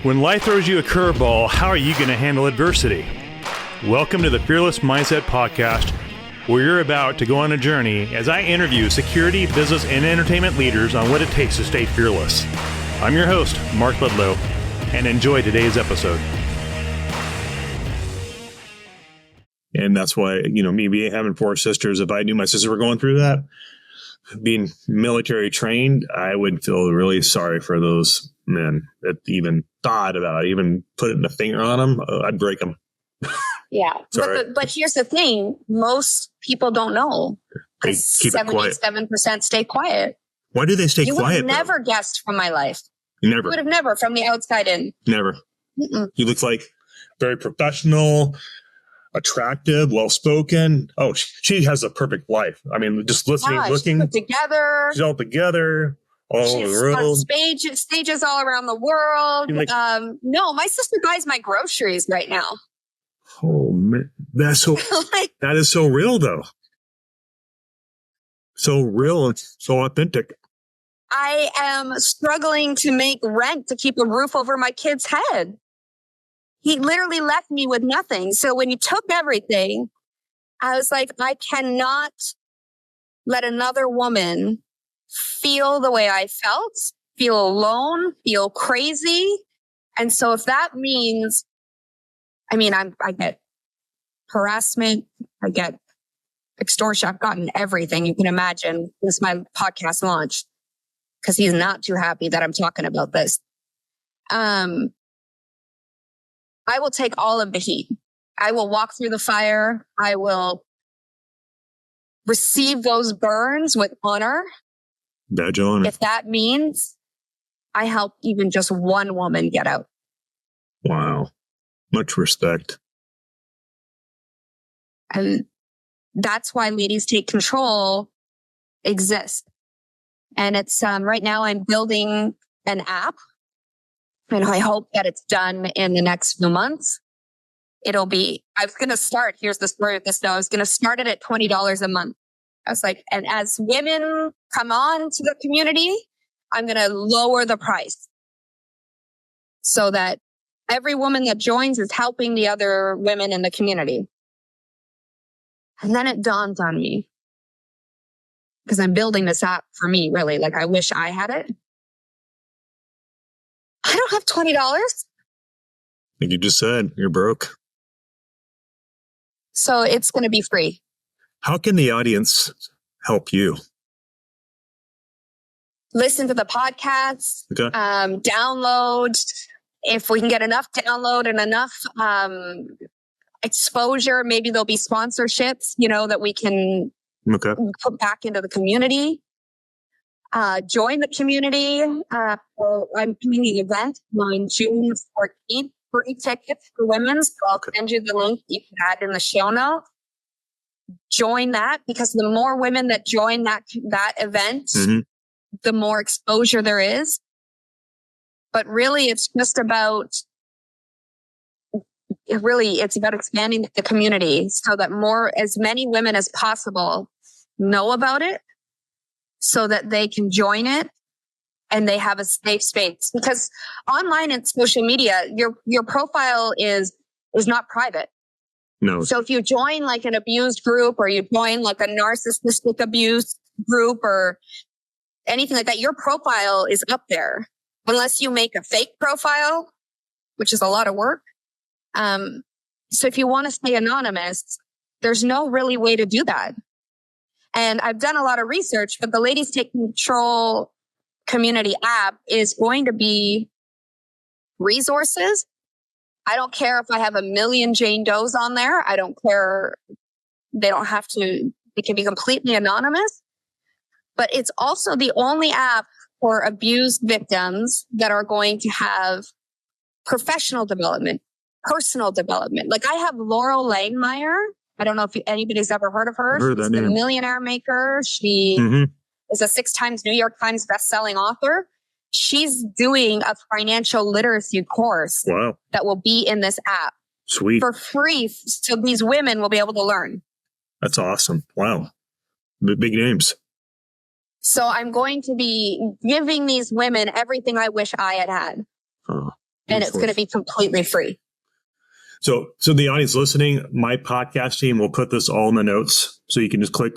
When life throws you a curveball, how are you going to handle adversity? Welcome to the Fearless Mindset Podcast, where you're about to go on a journey as I interview security, business, and entertainment leaders on what it takes to stay fearless. I'm your host, Mark Ledlow, and enjoy today's episode. And that's why, me having four sisters, if I knew my sisters were going through that, being military trained, I would feel really sorry for those men that even thought about it, even putting a finger on them. I'd break them. Yeah. But here's the thing. Most people don't know. They keep it quiet. 77% stay quiet. Why do they stay quiet? You would have never guessed from my life. Never. You would have never from the outside in. Never. Mm-mm. He looks like very professional, attractive, well-spoken. Oh, she has a perfect life. I mean, just listening, looking. She's put together. She's all together. All over the world. Stages all around the world. No, my sister buys my groceries right now. Oh, man. That's so, that is so real, though. So real and so authentic. I am struggling to make rent to keep a roof over my kid's head. He literally left me with nothing. So when he took everything, I was like, I cannot let another woman feel the way I felt, feel alone, feel crazy. And so if that means, I get harassment, I get extortion, I've gotten everything you can imagine since my podcast launched, because he's not too happy that I'm talking about this. I will take all of the heat. I will walk through the fire. I will receive those burns with honor. Badge of honor. If that means I help even just one woman get out. Wow. Much respect. And that's why Ladies Take Control exists. And it's right now I'm building an app. And I hope that it's done in the next few months. I was going to start, here's the story of this though. I was going to start it at $20 a month. I was like, and as women come on to the community, I'm going to lower the price so that every woman that joins is helping the other women in the community. And then it dawned on me, because I'm building this app for me, really. Like, I wish I had it. I don't have $20. Like you just said, you're broke. So it's going to be free. How can the audience help you? Listen to the podcasts, okay. Download. If we can get enough download and enough exposure, maybe there'll be sponsorships, that we can put back into the community. Join the community. I'm doing the event on June 14th. Free tickets for women. So I'll send you the link. You can add in the show notes. Join that, because the more women that join that event, the more exposure there is. But really, it's about expanding the community so that as many women as possible know about it, so that they can join it and they have a safe space. Because online and social media, your profile is not private. No. So if you join like an abused group, or you join like a narcissistic abuse group or anything like that, your profile is up there. Unless you make a fake profile, which is a lot of work. So if you want to stay anonymous, there's no really way to do that. And I've done a lot of research, but the Ladies Take Control community app is going to be resources. I don't care if I have 1 million Jane Does on there. I don't care. They can be completely anonymous. But it's also the only app for abused victims that are going to have professional development, personal development. Like I have Laurel Langmire. I don't know if anybody's ever heard of her. She's the Millionaire Maker. She is a 6 times New York Times bestselling author. She's doing a financial literacy course that will be in this app. Sweet. For free. So these women will be able to learn. That's awesome. Wow. Big names. So I'm going to be giving these women everything I wish I had had. Oh. and it's going to be completely free. So the audience listening, my podcast team will put this all in the notes. So you can just click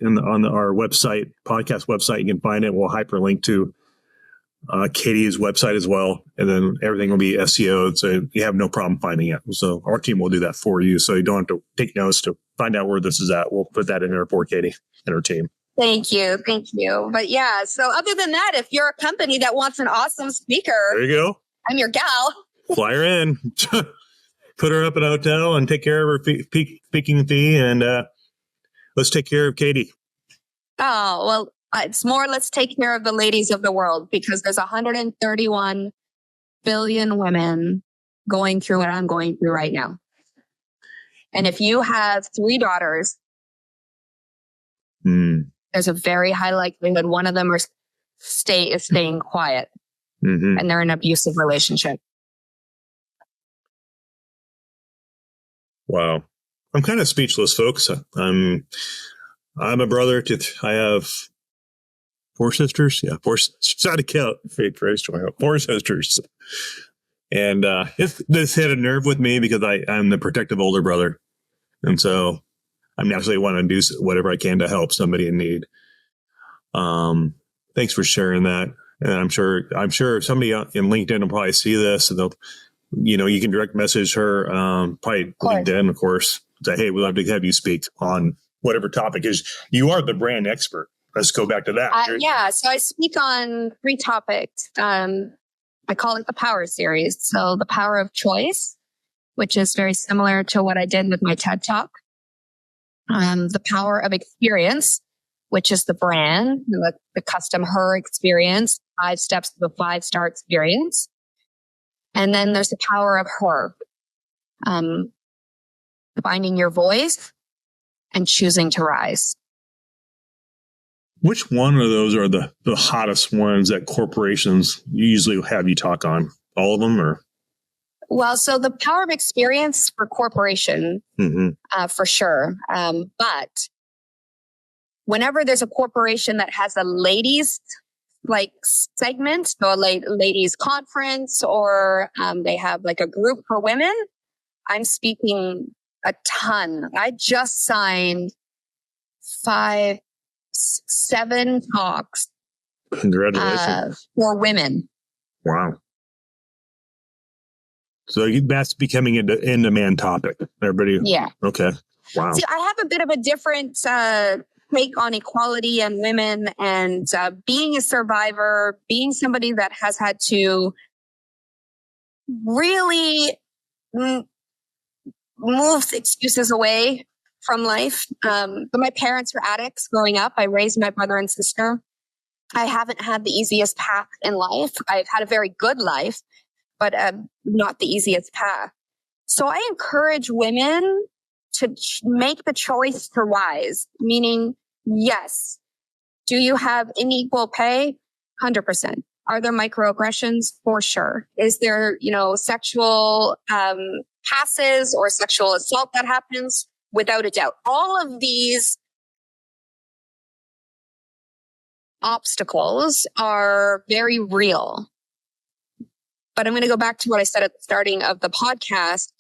on our website, podcast website. You can find it. We'll hyperlink to Katie's website as well. And then everything will be SEO'd. So you have no problem finding it. So our team will do that for you. So you don't have to take notes to find out where this is at. We'll put that in there for Katie and her team. Thank you. But yeah, so other than that, if you're a company that wants an awesome speaker, there you go. I'm your gal. Fly her in. Put her up at a hotel and take care of her speaking fee. And let's take care of Katie. Oh, well, it's more let's take care of the ladies of the world, because there's 131 billion women going through what I'm going through right now. And if you have 3 daughters, there's a very high likelihood one of them is staying quiet, and they're in an abusive relationship. Wow. I'm kind of speechless, folks. I'm a brother to, I have 4 sisters. Yeah, 4 sisters. Try to count. 4 sisters. And this hit a nerve with me because I'm the protective older brother. And so I'm naturally want to do whatever I can to help somebody in need. Thanks for sharing that. And I'm sure somebody in LinkedIn will probably see this, and they'll, you can direct message her, probably LinkedIn, of course, say, hey, we'd love to have you speak on whatever topic is. You are the brand expert. Let's go back to that. Yeah. So I speak on 3 topics. I call it the Power Series. So the power of choice, which is very similar to what I did with my TED Talk. The power of experience, which is the brand, the custom her experience, 5 steps to the 5-star experience. And then there's the power of her, finding your voice and choosing to rise. Which one of those are the hottest ones that corporations usually have you talk on? All of them, or? Well, so the power of experience for corporation, for sure. But whenever there's a corporation that has a ladies segment, so a ladies conference, or they have like a group for women, I'm speaking a ton. I just signed 7 talks. Congratulations. For women. Wow. So that's becoming an in-demand topic. Everybody. Yeah. Okay. Wow. See, I have a bit of a different take on equality and women, and being a survivor, being somebody that has had to really move excuses away from life. But my parents were addicts growing up. I raised my brother and sister. I haven't had the easiest path in life. I've had a very good life, but not the easiest path. So I encourage women to make the choice to rise, meaning, yes, do you have unequal pay? 100%. Are there microaggressions? For sure. Is there, sexual passes or sexual assault that happens? Without a doubt. All of these obstacles are very real. But I'm going to go back to what I said at the starting of the podcast.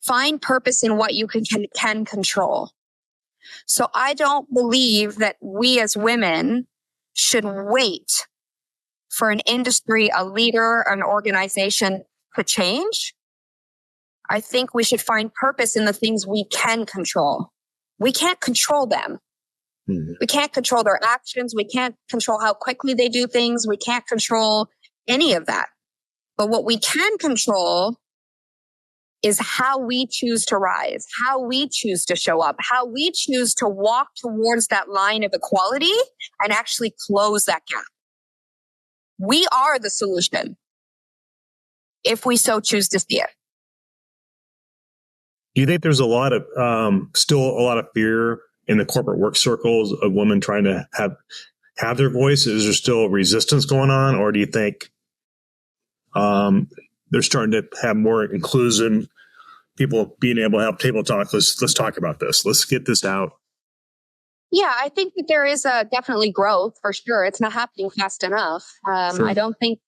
Find purpose in what you can control. So I don't believe that we as women should wait for an industry, a leader, an organization to change. I think we should find purpose in the things we can control. We can't control them. We can't control their actions. We can't control how quickly they do things. We can't control any of that. But what we can control is how we choose to rise, how we choose to show up, how we choose to walk towards that line of equality and actually close that gap. We are the solution if we so choose to see it. Do you think there's a lot of still a lot of fear in the corporate work circles of women trying to have their voice? Is there still resistance going on, or do you think they're starting to have more inclusion, people being able to have table talk? Let's talk about this. Let's get this out. Yeah, I think that there is definitely growth for sure. It's not happening fast enough. Sure. I don't think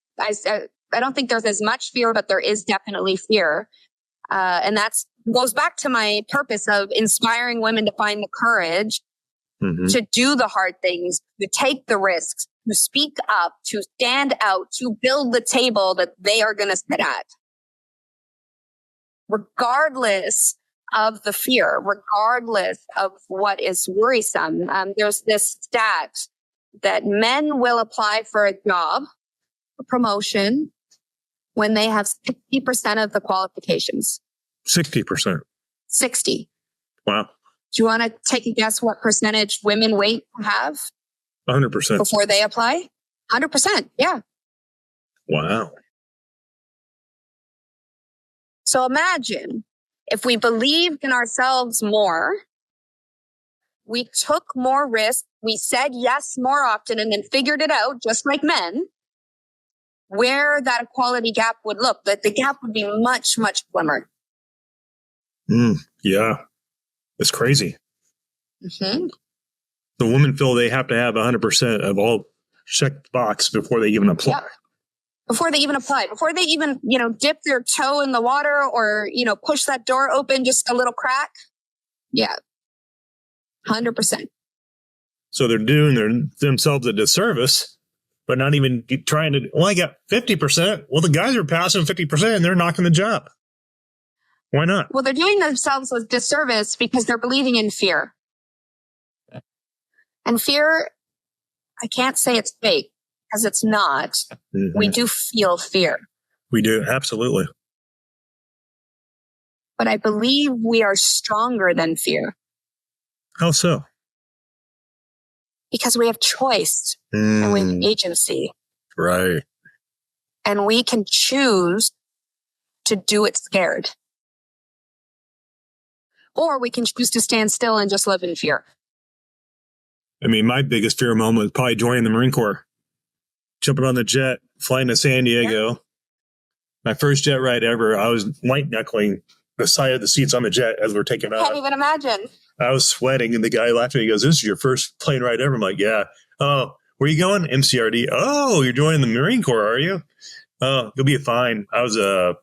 I don't think there's as much fear, but there is definitely fear. And that's goes back to my purpose of inspiring women to find the courage to do the hard things, to take the risks, to speak up, to stand out, to build the table that they are going to sit at. Regardless of the fear, regardless of what is worrisome. There's this stat that men will apply for a job, a promotion, when they have 60% of the qualifications. 60%. 60. Wow. Do you want to take a guess what percentage women wait to have 100%. before they apply? 100%. Yeah. Wow. So imagine if we believed in ourselves more, we took more risks, we said yes more often, and then figured it out, just like men, where that equality gap would look. That the gap would be much, much slimmer. Yeah. It's crazy. Mm-hmm. The women feel they have to have 100% of all checked box before they even apply. Yeah. Before they even apply, before they even, dip their toe in the water or, push that door open just a little crack. Yeah. 100%. So they're doing themselves a disservice, but not even trying to, I got 50%. Well, the guys are passing 50% and they're knocking the job. Why not? Well, they're doing themselves a disservice because they're believing in fear. And fear, I can't say it's fake because it's not. Mm-hmm. We do feel fear. We do. Absolutely. But I believe we are stronger than fear. How so? Because we have choice and we have agency. Right. And we can choose to do it scared. Or we can choose to stand still and just live in fear. I mean, my biggest fear moment was probably joining the Marine Corps. Jumping on the jet, flying to San Diego. Yeah. My first jet ride ever, I was white knuckling the side of the seats on the jet as we're taking off. Can't even imagine. I was sweating, and the guy laughed at me. He goes, "This is your first plane ride ever?" I'm like, "Yeah." "Oh, where are you going?" "MCRD." "Oh, you're joining the Marine Corps, are you?" "Oh, you'll be fine." I was I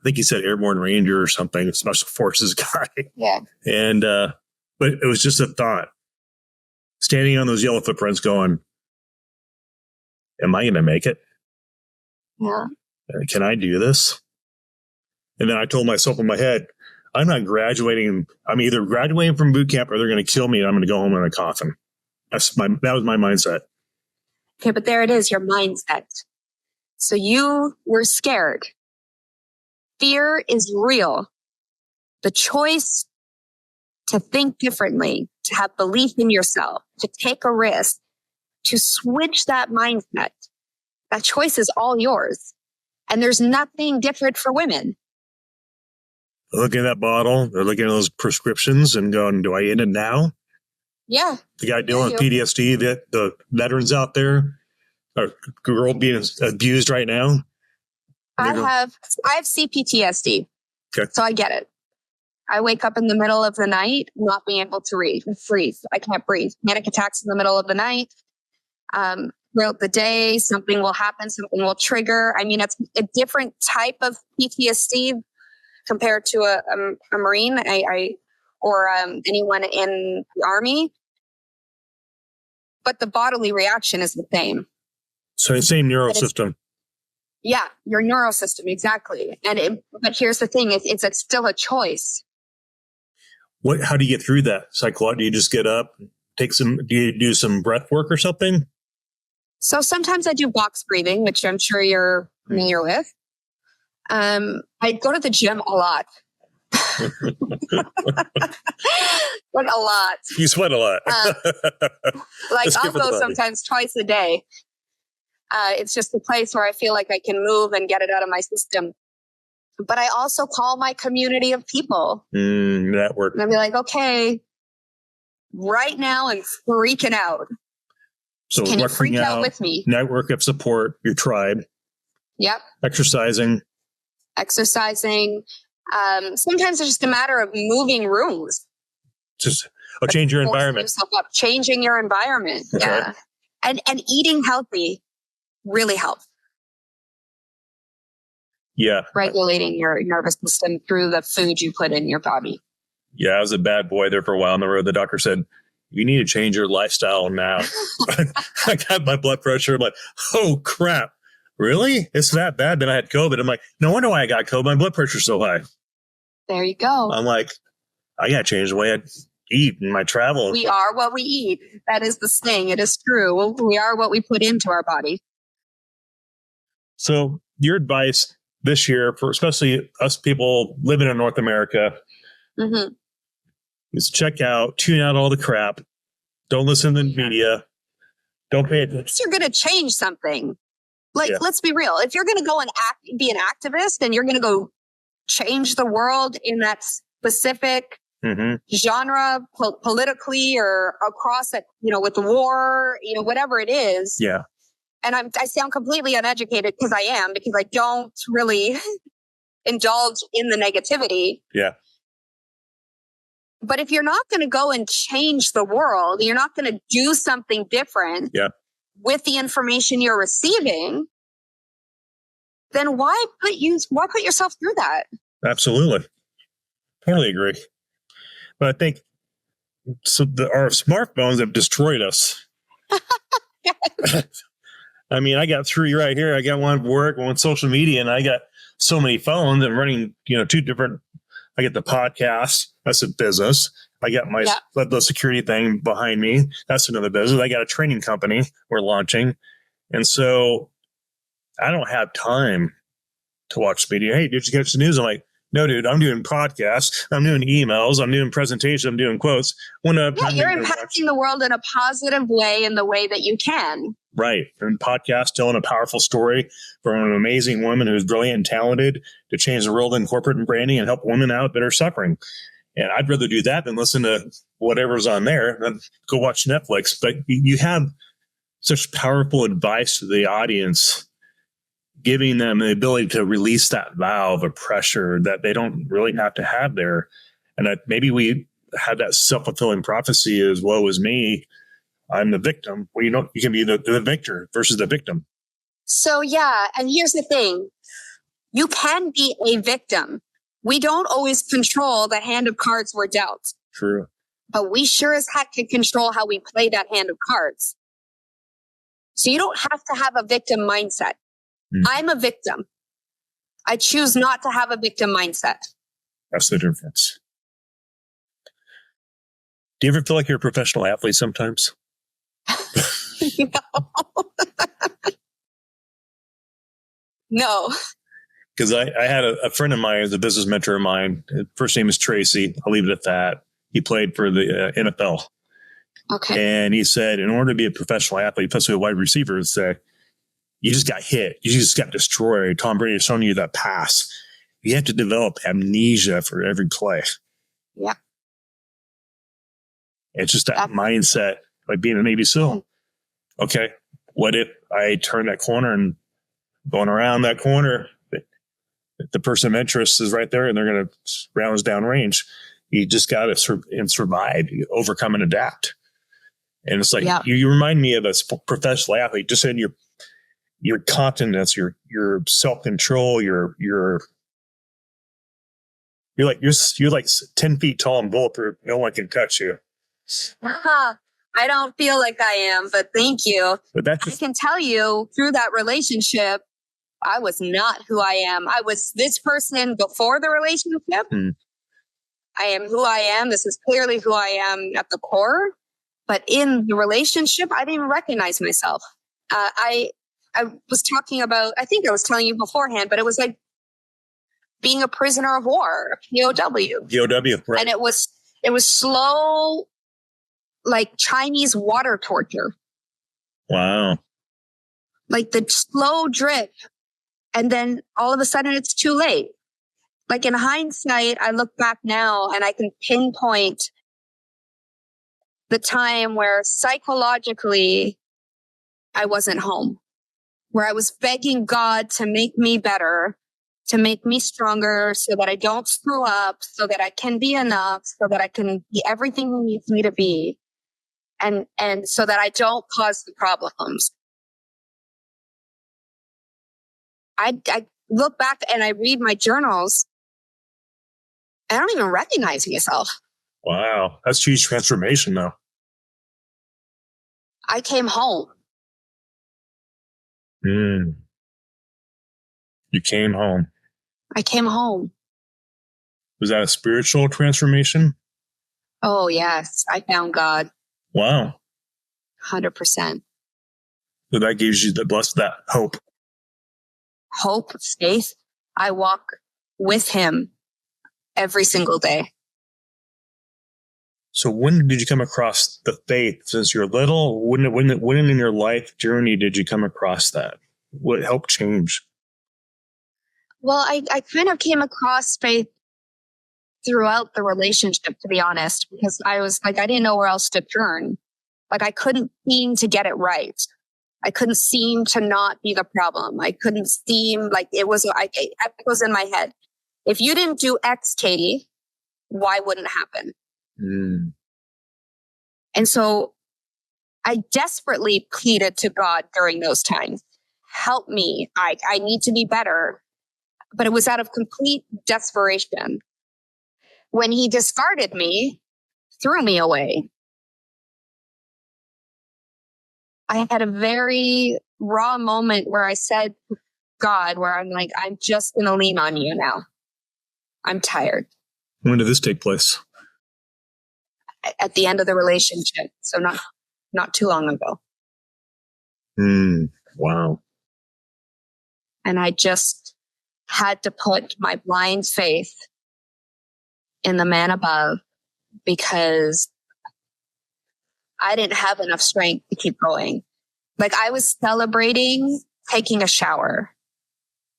think he said Airborne Ranger or something, Special Forces guy. Yeah. And but it was just a thought. Standing on those yellow footprints going, am I going to make it? Yeah. Can I do this? And then I told myself in my head, I'm not graduating. I'm either graduating from boot camp or they're going to kill me and I'm going to go home in a coffin. That was my mindset. Okay, but there it is, your mindset. So you were scared. Fear is real. The choice to think differently, to have belief in yourself, to take a risk, to switch that mindset, that choice is all yours. And there's nothing different for women. They're looking at that bottle, they're looking at those prescriptions and going, do I end it now? Yeah. The guy dealing with PTSD, the veterans out there, or girl being abused right now. I have CPTSD. Okay. So I get it. I wake up in the middle of the night, not being able to breathe. I can't breathe. Panic attacks in the middle of the night. Throughout the day, something will happen, something will trigger. I mean, it's a different type of PTSD compared to a Marine or anyone in the Army. But the bodily reaction is the same. So the same neural system. Yeah, your neural system, exactly. But here's the thing, it's still a choice. How do you get through that? Do you just get up, do you do some breath work or something? So sometimes I do box breathing, which I'm sure you're familiar with. I go to the gym a lot. But a lot. You sweat a lot. I'll go sometimes twice a day. It's just a place where I feel like I can move and get it out of my system. But I also call my community of people. Network. And I'll be like, okay, right now I'm freaking out. So can you freak out with me? Network of support, your tribe. Yep. Exercising. Sometimes it's just a matter of moving rooms. Just change your environment. Changing your environment. Okay. Yeah. And eating healthy really helps. Yeah. regulating your nervous system through the food you put in your body. Yeah, I was a bad boy there for a while on the road. The doctor said, you need to change your lifestyle now. I got my blood pressure. I'm like, oh, crap. Really? It's that bad? Then I had COVID. I'm like, no wonder why I got COVID. My blood pressure's so high. There you go. I'm like, I got to change the way I eat in my travel. We are what we eat. That is the thing. It is true. We are what we put into our body. So your advice this year, for especially us people living in North America, is tune out all the crap. Don't listen to the media. Don't pay attention. You're going to change something. Let's be real. If you're going to go and be an activist and you're going to go change the world in that specific genre, politically or across it, with the war, whatever it is. Yeah. And I sound completely uneducated because I don't really indulge in the negativity. Yeah. But if you're not going to go and change the world, you're not going to do something different with the information you're receiving, then why put yourself through that? Absolutely. Totally agree. But I think our smartphones have destroyed us. I mean, I got 3 right here. I got one for work, one social media, and I got so many phones. I'm running, 2 different. I get the podcast. That's a business. I got my Ledlow security thing behind me. That's another business. I got a training company we're launching. And so I don't have time to watch media. Hey, did you catch the news? I'm like, no, dude, I'm doing podcasts. I'm doing emails. I'm doing presentations. I'm doing quotes. You're impacting the world in a positive way in the way that you can. Right. And podcast telling a powerful story from an amazing woman who's brilliant and talented to change the world in corporate and branding and help women out that are suffering. And I'd rather do that than listen to whatever's on there and go watch Netflix. But you have such powerful advice to the audience, giving them the ability to release that valve of pressure that they don't really have to have there. And that maybe we have that self-fulfilling prophecy as well as me. I'm the victim. Well, you can be the victor versus the victim. So, yeah. And here's the thing. You can be a victim. We don't always control the hand of cards we're dealt. True. But we sure as heck can control how we play that hand of cards. So you don't have to have a victim mindset. I'm a victim. I choose not to have a victim mindset. That's the difference. Do you ever feel like you're a professional athlete sometimes? No. Because I had a friend of mine, who's a business mentor of mine. His first name is Tracy. I'll leave it at that. He played for the NFL. Okay. And he said, in order to be a professional athlete, especially a wide receiver, you just got hit. You just got destroyed. Tom Brady is showing you that pass. You have to develop amnesia for every play. Yeah. It's just that mindset, like being a Navy SEAL. Okay, what if I turn that corner and going around that corner, the person of interest is right there and they're going to round us down range. You just got to survive, you overcome and adapt. And it's like, you remind me of a professional athlete, just in your confidence, your self-control, you're like 10 feet tall and bulletproof. No one can touch you. I don't feel like I am, but thank you. But I can tell you through that relationship, I was not who I am. I was this person before the relationship. I am who I am. This is clearly who I am at the core. But in the relationship, I didn't even recognize myself. I was talking about, I think I was telling you beforehand, but it was like being a prisoner of war, POW. POW, right. And it was slow, like Chinese water torture. Wow. Like the slow drip. And then all of a sudden it's too late. Like in hindsight, I look back now and I can pinpoint the time where psychologically I wasn't home, where I was begging God to make me better, to make me stronger so that I don't screw up, so that I can be enough, so that I can be everything He needs me to be. And so that I don't cause the problems. I look back and I read my journals, I don't even recognize myself. Wow. That's huge transformation though. I came home. You came home. I came home. Was that a spiritual transformation? Oh, yes. I found God. Wow. 100%. So that gives you that hope. Hope, faith. I walk with him every single day. So when did you come across the faith? Since you're little, when in your life journey did you come across that? What helped change? Well, I kind of came across faith throughout the relationship, to be honest, because I was like, I didn't know where else to turn. Like, I couldn't seem to get it right. I couldn't seem to not be the problem. I couldn't seem like it was in my head. If you didn't do X, Katie, why wouldn't it happen? And so I desperately pleaded to God during those times. Help me. I need to be better. But it was out of complete desperation. When he discarded me, threw me away, I had a very raw moment where I said, God, where I'm like, I'm just going to lean on you now. I'm tired. When did this take place? At the end of the relationship. So not too long ago. Wow. And I just had to put my blind faith in the man above because I didn't have enough strength to keep going. Like, I was celebrating taking a shower.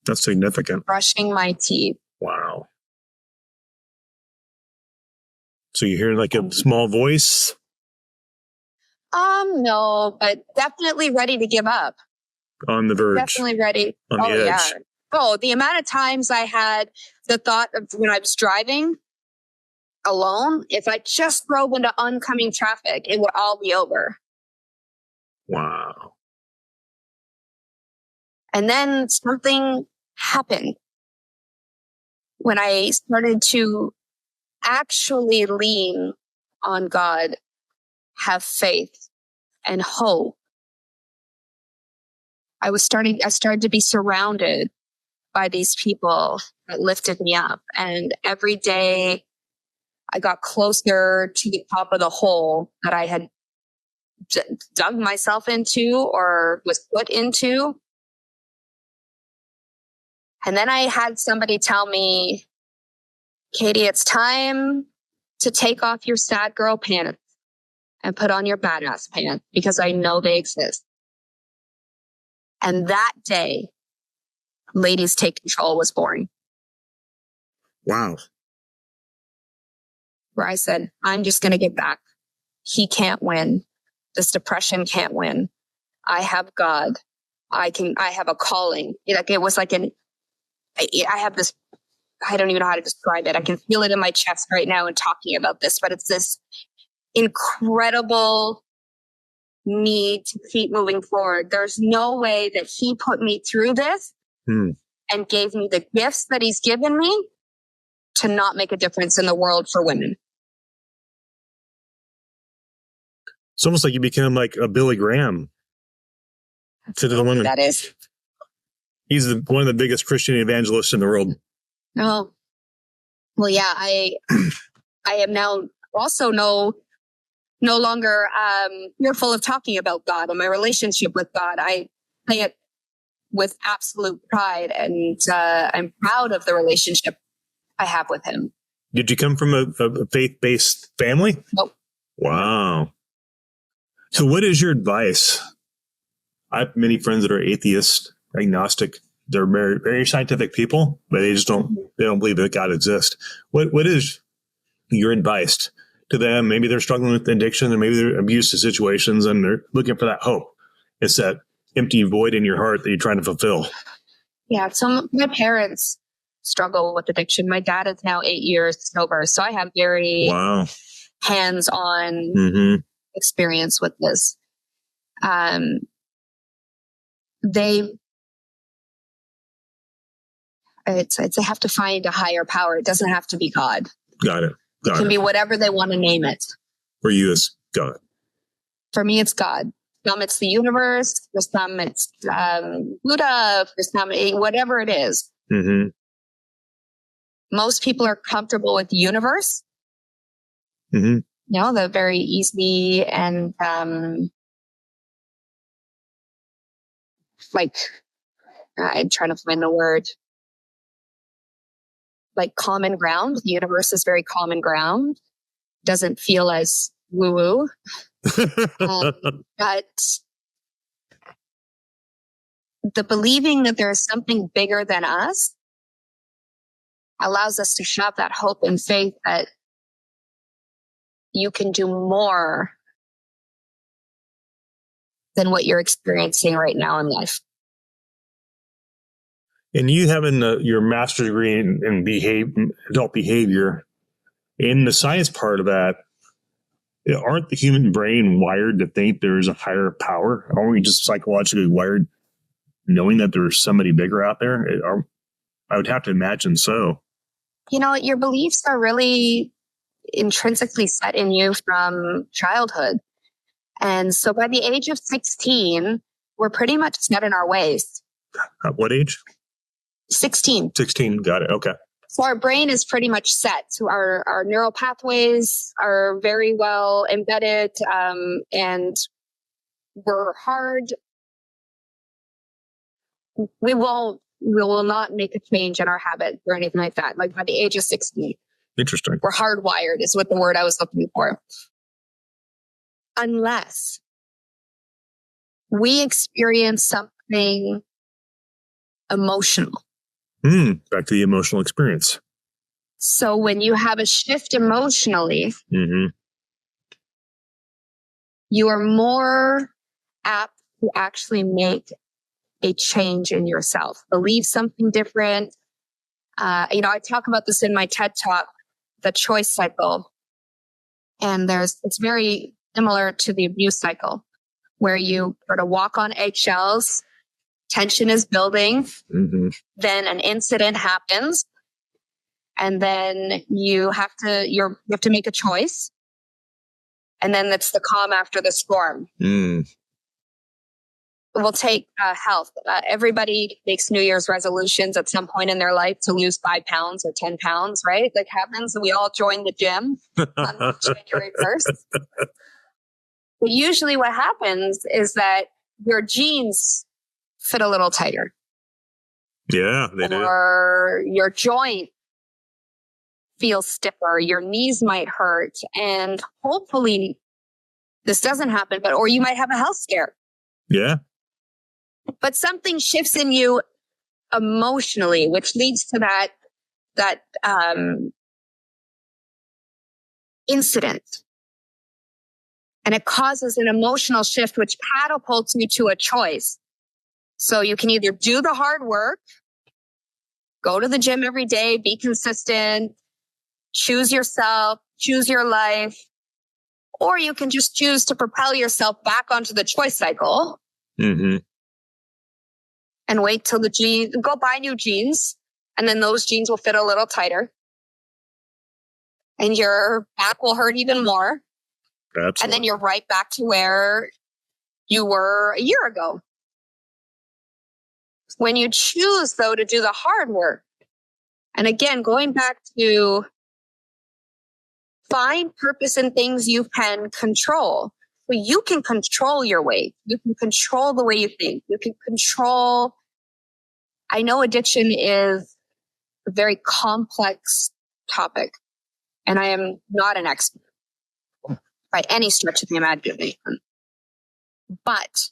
That's significant. Brushing my teeth. Wow. So you hear like a small voice? No, but definitely ready to give up. On the verge. Definitely ready. On the edge. Yeah. Oh, the amount of times I had the thought of when I was driving alone, if I just drove into oncoming traffic, it would all be over. Wow. And then something happened when I started to actually lean on God, have faith and hope. I started to be surrounded by these people that lifted me up. And every day I got closer to the top of the hole that I had dug myself into or was put into. And then I had somebody tell me, Katie, it's time to take off your sad girl pants and put on your badass pants because I know they exist. And that day, Ladies Take Control was born. Wow. Where I said, I'm just going to get back. He can't win. This depression can't win. I have God. I have a calling. It was like I have this, I don't even know how to describe it. I can feel it in my chest right now and talking about this, but it's this incredible need to keep moving forward. There's no way that he put me through this and gave me the gifts that he's given me to not make a difference in the world for women. It's almost like you become like a Billy Graham to the women. That is. He's one of the biggest Christian evangelists in the world. Oh, well, yeah, I am now also no longer fearful of talking about God and my relationship with God. I say it with absolute pride, and I'm proud of the relationship I have with him. Did you come from a faith-based family? Nope. Wow. So what is your advice? I have many friends that are atheist, agnostic. They're very, very scientific people, but they don't believe that God exists. What is your advice to them? Maybe they're struggling with addiction, and maybe they're abusive situations, and they're looking for that hope. It's that empty void in your heart that you're trying to fulfill. Yeah. So my parents struggle with addiction. My dad is now 8 years sober. So I have very hands-on experience with this. They have to find a higher power. It doesn't have to be God. Got it. It can be whatever they want to name it. For you, it's God. For me, it's God. For some, it's the universe. For some, it's Buddha. For some, whatever it is. Mm-hmm. Most people are comfortable with the universe. Mm-hmm. You know, the very easy and I'm trying to find the word. Like common ground. The universe is very common ground. Doesn't feel as woo-woo. But the believing that there is something bigger than us allows us to have that hope and faith that you can do more than what you're experiencing right now in life. And you having your master's degree in adult behavior, in the science part of that, aren't the human brain wired to think there's a higher power? Aren't we just psychologically wired knowing that there's somebody bigger out there? I would have to imagine so. You know, your beliefs are really intrinsically set in you from childhood. And so by the age of 16, we're pretty much set in our ways. At what age? 16. 16. Got it. Okay. So our brain is pretty much set. So our neural pathways are very well embedded, and we're hard. We will not make a change in our habit or anything like that. Like by the age of 16. Interesting. We're hardwired is what the word I was looking for. Unless we experience something emotional. Back to the emotional experience. So when you have a shift emotionally, you are more apt to actually make a change in yourself, believe something different. I talk about this in my TED Talk, the choice cycle. And it's very similar to the abuse cycle, where you sort of walk on eggshells, tension is building, then an incident happens, and then you have to make a choice. And then it's the calm after the storm. We'll take health. Everybody makes New Year's resolutions at some point in their life to lose 5 pounds or 10 pounds, right? Like happens. We all join the gym on January 1st. But usually what happens is that your jeans fit a little tighter. Yeah, they do. Or your joint feels stiffer. Your knees might hurt. And hopefully this doesn't happen, or you might have a health scare. Yeah. But something shifts in you emotionally, which leads to that incident. And it causes an emotional shift, which catapults you to a choice. So you can either do the hard work, go to the gym every day, be consistent, choose yourself, choose your life, or you can just choose to propel yourself back onto the choice cycle. And wait till go buy new jeans, and then those jeans will fit a little tighter. And your back will hurt even more. Absolutely. And then you're right back to where you were a year ago. When you choose, though, to do the hard work, and again, going back to find purpose in things you can control. Well, you can control your weight. You can control the way you think. You can control. I know addiction is a very complex topic, and I am not an expert by any stretch of the imagination. But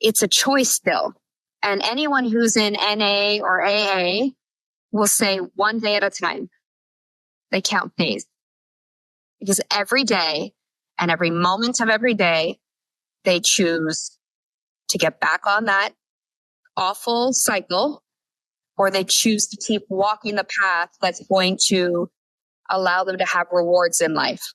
it's a choice still. And anyone who's in NA or AA will say 1 day at a time. They count days. Because every day and every moment of every day, they choose to get back on that awful cycle, or they choose to keep walking the path that's going to allow them to have rewards in life.